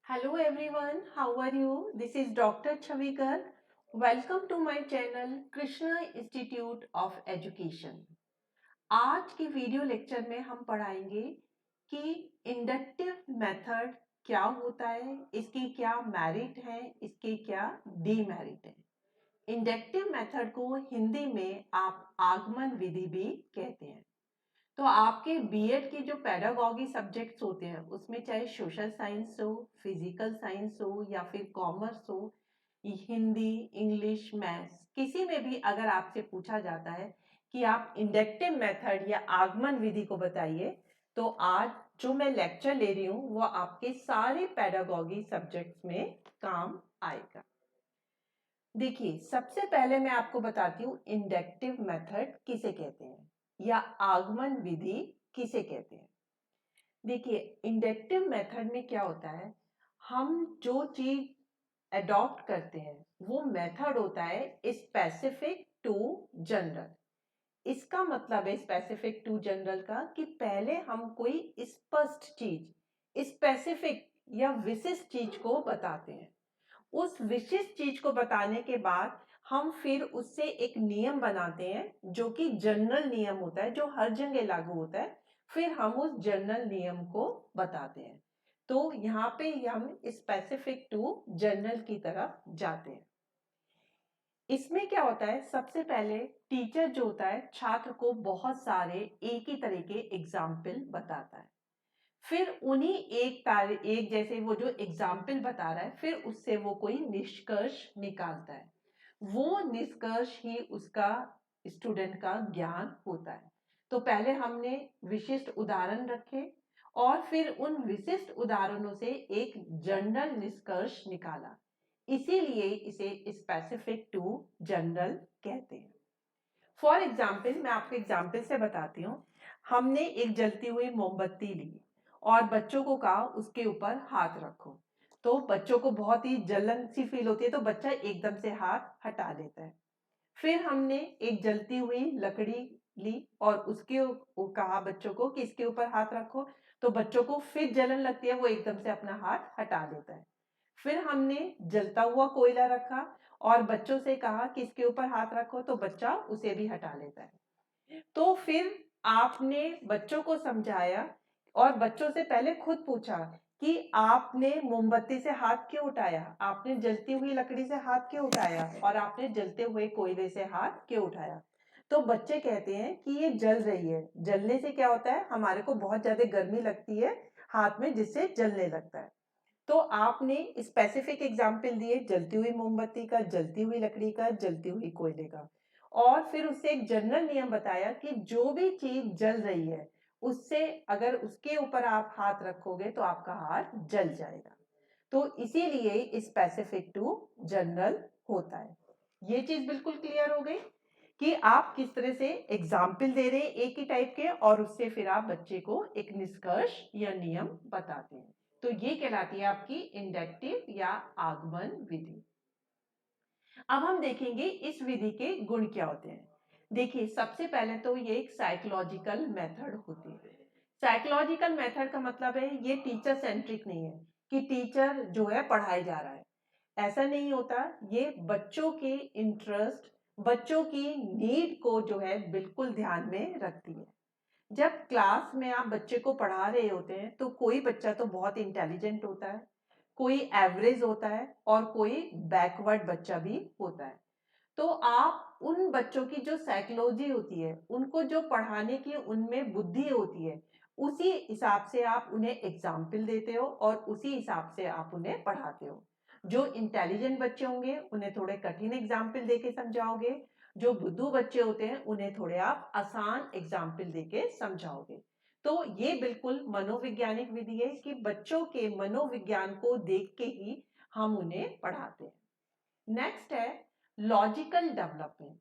Hello everyone, how are you? This is Dr. Chavikar. Welcome to my channel Krishna Institute of Education. आज के video lecture में हम पढ़ाएंगे कि inductive method क्या होता है, इसके क्या मेरिट हैं, इसके क्या डीमेरिट हैं। इंडक्टिव मेथड को हिंदी में आप आगमन विधि भी कहते हैं। तो आपके बीएड के जो पेडागॉजी सब्जेक्ट्स होते हैं उसमें चाहे सोशल साइंस हो, फिजिकल साइंस हो या फिर कॉमर्स हो, हिंदी, इंग्लिश, मैथ्स, किसी में भी अगर आपसे पूछा जाता है कि आप इंडक्टिव मेथड या आगमन विधि को बताइए, तो आज जो मैं लेक्चर ले रही हूँ वो आपके सारे पेडागॉजी सब्जेक्ट्स में काम आएगा। देखिए, सबसे पहले मैं आपको बताती हूँ इंडक्टिव मेथड किसे कहते हैं या आगमन विधि किसे कहते हैं। देखिए, इंडक्टिव मेथड में क्या होता है, हम जो चीज अडॉप्ट करते हैं वो मेथड होता है स्पेसिफिक टू जनरल। इसका मतलब है स्पेसिफिक टू जनरल का कि पहले हम कोई स्पष्ट चीज, स्पेसिफिक या विशिष्ट चीज को बताते हैं। उस विशिष्ट चीज को बताने के बाद हम फिर उससे एक नियम बनाते हैं जो कि जनरल नियम होता है, जो हर जगह लागू होता है। फिर हम उस जनरल नियम को बताते हैं। तो यहाँ पे हम स्पेसिफिक टू जनरल की तरफ जाते हैं। इसमें क्या होता है, सबसे पहले टीचर जो होता है छात्र को बहुत सारे एक ही तरह के एग्जाम्पल बताता है। फिर उन्हीं एक जैसे वो जो एग्जाम्पल बता रहा है, फिर उससे वो कोई निष्कर्ष निकालता है। वो निष्कर्ष ही उसका स्टूडेंट का ज्ञान होता है। तो पहले हमने विशिष्ट उदाहरण रखे और फिर उन विशिष्ट उदाहरणों से एक जनरल निष्कर्ष निकाला। इसीलिए इसे स्पेसिफिक टू जनरल कहते हैं। फॉर एग्जाम्पल, मैं आपको एग्जाम्पल से बताती हूँ। हमने एक जलती हुई मोमबत्ती ली और बच्चों को कहा उसके ऊपर हाथ रखो। तो बच्चों को बहुत ही जलन सी फील होती है, तो बच्चा एकदम से हाथ हटा लेता है। फिर हमने एक जलती हुई लकड़ी ली और उसके कहा बच्चों को कि इसके ऊपर हाथ रखो। तो बच्चों को फिर जलन लगती है, वो एकदम से अपना हाथ हटा लेता है। फिर हमने जलता हुआ कोयला रखा और बच्चों से कहा कि इसके ऊपर हाथ रखो, तो बच्चा उसे भी हटा लेता है। तो फिर आपने बच्चों को समझाया और बच्चों से पहले खुद पूछा कि आपने मोमबत्ती से हाथ क्यों उठाया, आपने जलती हुई लकड़ी से हाथ क्यों उठाया और आपने जलते हुए कोयले से हाथ क्यों उठाया। तो बच्चे कहते हैं कि ये जल रही है। जलने से क्या होता है, हमारे को बहुत ज्यादा गर्मी लगती है हाथ में, जिससे जलने लगता है। तो आपने स्पेसिफिक एग्जाम्पल दिए जलती हुई मोमबत्ती का, जलती हुई लकड़ी का, जलती हुई कोयले का। और फिर उससे एक जनरल नियम बताया कि जो भी चीज जल रही है उससे अगर उसके ऊपर आप हाथ रखोगे तो आपका हाथ जल जाएगा। तो इसीलिए स्पेसिफिक टू जनरल होता है। ये चीज बिल्कुल क्लियर हो गई कि आप किस तरह से एग्जाम्पल दे रहे हैं एक ही टाइप के और उससे फिर आप बच्चे को एक निष्कर्ष या नियम बताते हैं। तो ये कहलाती है आपकी इंडक्टिव या आगमन विधि। अब हम देखेंगे इस विधि के गुण क्या होते हैं। देखिए, सबसे पहले तो ये एक साइकोलॉजिकल मेथड होती है। साइकोलॉजिकल मेथड का मतलब है ये टीचर सेंट्रिक नहीं है कि टीचर जो है पढ़ाई जा रहा है, ऐसा नहीं होता। ये बच्चों के इंटरेस्ट, बच्चों की नीड को जो है बिल्कुल ध्यान में रखती है। जब क्लास में आप बच्चे को पढ़ा रहे होते हैं तो कोई बच्चा तो बहुत इंटेलिजेंट होता है, कोई एवरेज होता है और कोई बैकवर्ड बच्चा भी होता है। तो आप उन बच्चों की जो साइकोलॉजी होती है, उनको जो पढ़ाने की उनमें बुद्धि होती है, उसी हिसाब से आप उन्हें एग्जाम्पल देते हो और उसी हिसाब से आप उन्हें पढ़ाते हो। जो इंटेलिजेंट बच्चे होंगे उन्हें थोड़े कठिन एग्जाम्पल देके समझाओगे, जो बुद्धू बच्चे होते हैं उन्हें थोड़े आप आसान एग्जाम्पल देके समझाओगे। तो ये बिल्कुल मनोवैज्ञानिक विधि है कि बच्चों के मनोविज्ञान को देख के ही हम उन्हें पढ़ाते हैं। नेक्स्ट है लॉजिकल डेवलपमेंट।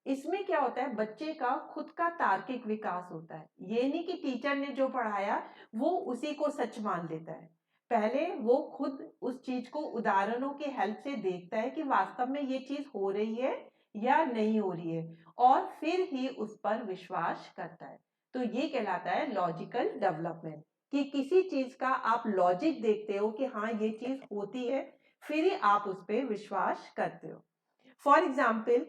इसमें क्या होता है, बच्चे का खुद का तार्किक विकास होता है। ये नहीं कि टीचर ने जो पढ़ाया वो उसी को सच मान लेता है। पहले वो खुद उस चीज को उदाहरणों की हेल्प से देखता है कि वास्तव में ये चीज हो रही है या नहीं हो रही है, और फिर ही उस पर विश्वास करता है। तो ये कहलाता है लॉजिकल डेवलपमेंट। कि किसी चीज का आप लॉजिक देखते हो कि हाँ ये चीज होती है, फिर ही आप उस पर विश्वास करते हो। फॉर एग्जाम्पल,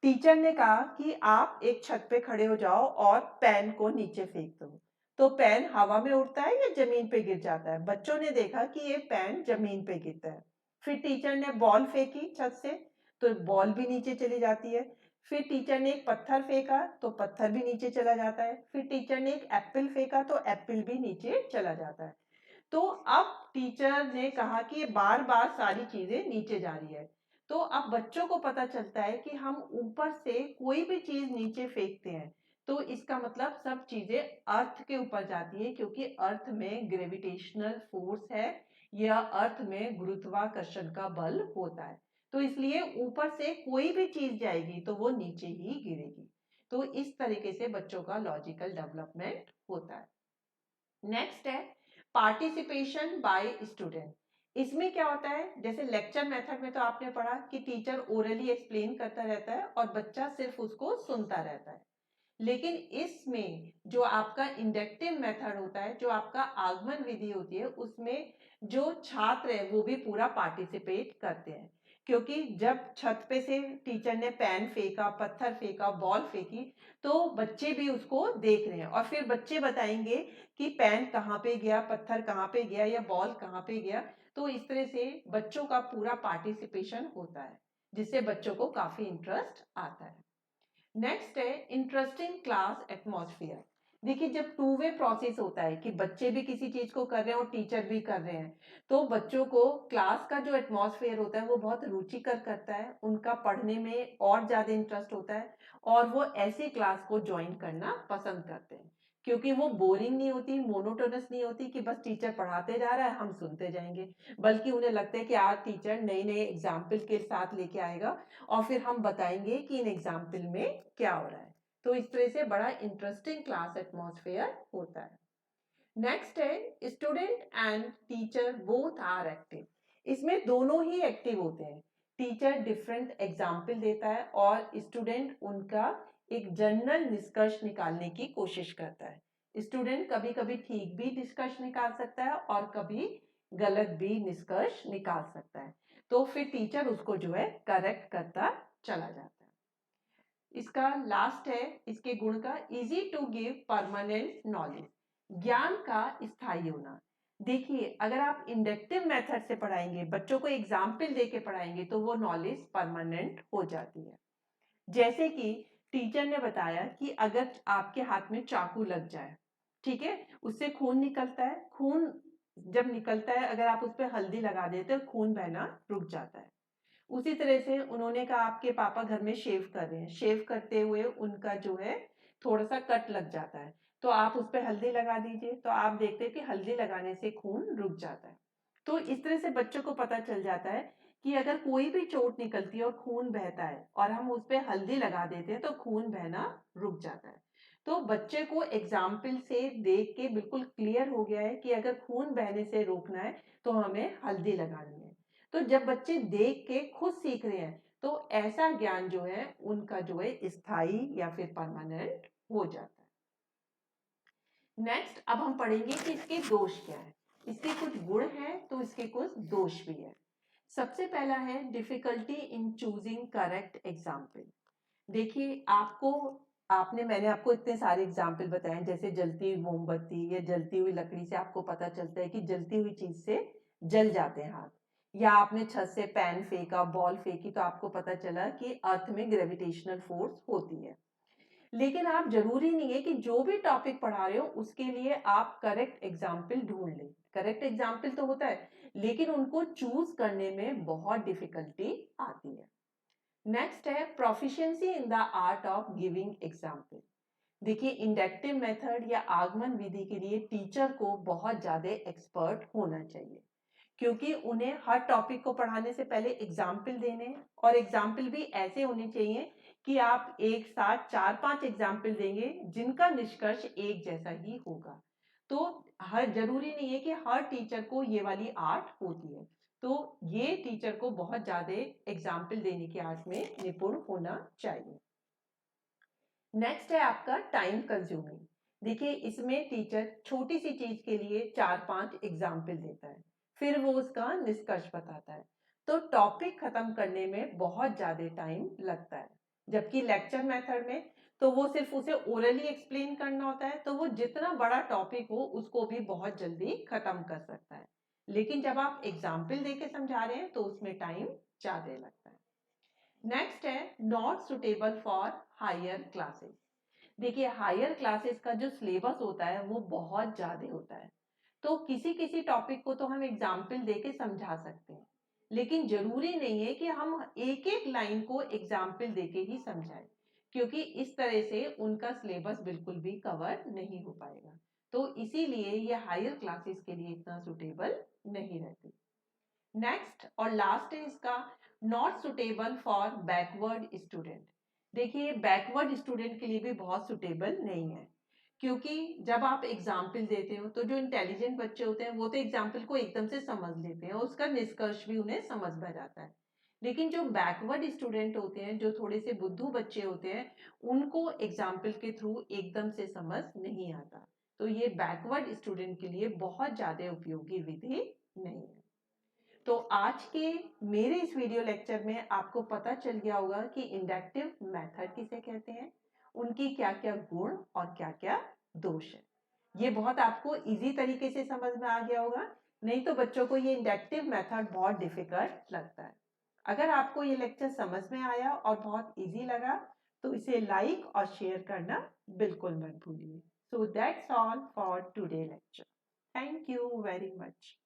टीचर ने कहा कि आप एक छत पे खड़े हो जाओ और पेन को नीचे फेंक दो, तो पेन हवा में उड़ता है या जमीन पे गिर जाता है? बच्चों ने देखा कि ये पेन जमीन पे गिरता है। फिर टीचर ने बॉल फेंकी छत से, तो बॉल भी नीचे चली जाती है। फिर टीचर ने एक पत्थर फेंका तो पत्थर भी नीचे चला जाता है। फिर टीचर ने एक एप्पल फेंका तो एप्पल भी नीचे चला जाता है। तो अब टीचर ने कहा कि ये बार बार सारी चीजें नीचे जा रही है। तो अब बच्चों को पता चलता है कि हम ऊपर से कोई भी चीज नीचे फेंकते हैं तो इसका मतलब सब चीजें अर्थ के ऊपर जाती है, क्योंकि अर्थ में ग्रेविटेशनल फोर्स है या अर्थ में गुरुत्वाकर्षण का बल होता है। तो इसलिए ऊपर से कोई भी चीज जाएगी तो वो नीचे ही गिरेगी। तो इस तरीके से बच्चों का लॉजिकल डेवलपमेंट होता है। नेक्स्ट है पार्टिसिपेशन बाय स्टूडेंट। इसमें क्या होता है, जैसे लेक्चर मेथड में तो आपने पढ़ा कि टीचर ओरली एक्सप्लेन करता रहता है और बच्चा सिर्फ उसको सुनता रहता है। लेकिन इसमें जो आपका इंडक्टिव मेथड होता है, जो आपका आगमन विधि होती है, उसमें जो छात्र है वो भी पूरा पार्टिसिपेट करते हैं। क्योंकि जब छत पे से टीचर ने पेन फेंका, पत्थर फेंका, बॉल फेंकी, तो बच्चे भी उसको देख रहे हैं और फिर बच्चे बताएंगे कि पेन कहाँ पे गया, पत्थर कहाँ पे गया या बॉल कहाँ पे गया। तो इस तरह से बच्चों का पूरा पार्टिसिपेशन होता है, जिससे बच्चों को काफी इंटरेस्ट आता है। नेक्स्ट है इंटरेस्टिंग क्लास एटमॉस्फेयर। देखिए, जब टू वे प्रोसेस होता है कि बच्चे भी किसी चीज को कर रहे हैं और टीचर भी कर रहे हैं, तो बच्चों को क्लास का जो एटमॉस्फेयर होता है वो बहुत रुचिकर करता है, उनका पढ़ने में और ज्यादा इंटरेस्ट होता है और वो ऐसी क्लास को ज्वाइन करना पसंद करते हैं, क्योंकि वो बोरिंग नहीं होती, मोनोटोनस नहीं होती कि बस टीचर पढ़ाते जा रहा है हम सुनते जाएंगे, बल्कि उन्हें लगता है कि आज टीचर नए नए एग्जाम्पल के साथ लेके आएगा और फिर हम बताएंगे कि इन एग्जाम्पल में क्या हो रहा है। तो इस तरह से बड़ा इंटरेस्टिंग क्लास एटमॉस्फेयर होता है। नेक्स्ट है student and teacher both are active. इसमें दोनों ही एक्टिव होते हैं। टीचर डिफरेंट एग्जाम्पल देता है और स्टूडेंट उनका एक जनरल निष्कर्ष निकालने की कोशिश करता है। स्टूडेंट कभी कभी ठीक भी निष्कर्ष निकाल सकता है और कभी गलत भी निष्कर्ष निकाल सकता है, तो फिर टीचर उसको जो है करेक्ट करता चला जाता है। इसका लास्ट है, इसके गुण का easy to give permanent knowledge, ज्ञान का स्थायी होना। देखिए, अगर आप इंडक्टिव मेथड से पढ़ाएंगे, बच्चों को एग्जाम्पल देके पढ़ाएंगे, तो वो नॉलेज परमानेंट हो जाती है। जैसे कि टीचर ने बताया कि अगर आपके हाथ में चाकू लग जाए, ठीक है, उससे खून निकलता है। खून जब निकलता है, अगर आप उस पर हल्दी लगा देते हो, खून बहना रुक जाता है। उसी तरह से उन्होंने कहा आपके पापा घर में शेव कर रहे हैं, शेव करते हुए उनका जो है थोड़ा सा कट लग जाता है, तो आप उस पर हल्दी लगा दीजिए, तो आप देखते हैं कि हल्दी लगाने से खून रुक जाता है। तो इस तरह से बच्चों को पता चल जाता है कि अगर कोई भी चोट निकलती है और खून बहता है और हम उस पर हल्दी लगा देते हैं तो खून बहना रुक जाता है। तो बच्चे को एग्जाम्पल से देख के बिल्कुल क्लियर हो गया है कि अगर खून बहने से रोकना है तो हमें हल्दी लगानी है। तो जब बच्चे देख के खुद सीख रहे हैं, तो ऐसा ज्ञान जो है उनका जो है स्थायी या फिर परमानेंट हो जाता है। नेक्स्ट, अब हम पढ़ेंगे कि इसके दोष क्या है। इसके कुछ गुण हैं तो इसके कुछ दोष भी है। सबसे पहला है difficulty in choosing correct example. देखिए, मैंने आपको इतने सारे एग्जाम्पल बताए, जैसे जलती हुई मोमबत्ती या जलती हुई लकड़ी से आपको पता चलता है कि जलती हुई चीज से जल जाते हैं हाथ, या आपने छत से पेन फेंका, बॉल फेंकी, तो आपको पता चला कि अर्थ में ग्रेविटेशनल फोर्स होती है। लेकिन आप जरूरी नहीं है कि जो भी टॉपिक पढ़ा रहे हो उसके लिए आप करेक्ट एग्जाम्पल ढूंढ लें। करेक्ट एग्जाम्पल तो होता है, लेकिन उनको चूज करने में बहुत डिफिकल्टी आती है। नेक्स्ट है proficiency in the art of giving example. देखिए, इंडक्टिव मेथड या आगमन विधि के लिए टीचर को बहुत ज्यादा एक्सपर्ट होना चाहिए, क्योंकि उन्हें हर टॉपिक को पढ़ाने से पहले एग्जाम्पल देने हैं, और एग्जाम्पल भी ऐसे होने चाहिए कि आप एक साथ 4-5 एग्जाम्पल देंगे जिनका निष्कर्ष एक जैसा ही होगा। तो हर जरूरी नहीं है कि हर टीचर को ये वाली आर्ट होती है, तो ये टीचर को बहुत ज्यादा एग्जाम्पल देने की आर्ट में निपुण होना चाहिए। नेक्स्ट है आपका टाइम कंज्यूमिंग। देखिए इसमें टीचर छोटी सी चीज के लिए 4-5 एग्जाम्पल देता है, फिर वो उसका निष्कर्ष बताता है। तो टॉपिक खत्म करने में बहुत ज्यादा टाइम लगता है, जबकि लेक्चर मेथड में तो वो सिर्फ उसे ओरली एक्सप्लेन करना होता है, तो वो जितना बड़ा टॉपिक हो उसको भी बहुत जल्दी खत्म कर सकता है। लेकिन जब आप एग्जाम्पल देके समझा रहे हैं तो उसमें टाइम ज्यादा लगता है। नेक्स्ट है not suitable for higher classes. देखिए हायर क्लासेस का जो सिलेबस होता है वो बहुत ज्यादा होता है, तो किसी किसी टॉपिक को तो हम एग्जाम्पल देके समझा सकते हैं, लेकिन जरूरी नहीं है कि हम एक एक लाइन को एग्जाम्पल देके ही समझाएं, क्योंकि इस तरह से उनका सिलेबस बिल्कुल भी कवर नहीं हो पाएगा। तो इसीलिए ये हायर क्लासेस के लिए इतना सुटेबल नहीं रहती। नेक्स्ट और लास्ट है इसका not suitable for backward student. देखिए बैकवर्ड स्टूडेंट के लिए भी बहुत सुटेबल नहीं है, क्योंकि जब आप एग्जाम्पल देते हो तो जो इंटेलिजेंट बच्चे होते हैं वो तो एग्जाम्पल को एकदम से समझ लेते हैं, उसका निष्कर्ष भी उन्हें समझ में जाता है। लेकिन जो बैकवर्ड स्टूडेंट होते हैं, जो थोड़े से बुद्धू बच्चे होते हैं, उनको एग्जाम्पल के थ्रू एकदम से समझ नहीं आता। तो ये बैकवर्ड स्टूडेंट के लिए बहुत ज्यादा उपयोगी विधि नहीं है। तो आज के मेरे इस वीडियो लेक्चर में आपको पता चल गया होगा कि इंडक्टिव मेथड किसे कहते हैं, उनकी क्या क्या गुण और क्या क्या दोष है। ये बहुत आपको इजी तरीके से समझ में आ गया होगा, नहीं तो बच्चों को ये इंडक्टिव मेथड बहुत डिफिकल्ट लगता है। अगर आपको ये लेक्चर समझ में आया और बहुत इजी लगा तो इसे लाइक और शेयर करना बिल्कुल मत भूलिए। So that's all for today lecture. Thank you very much.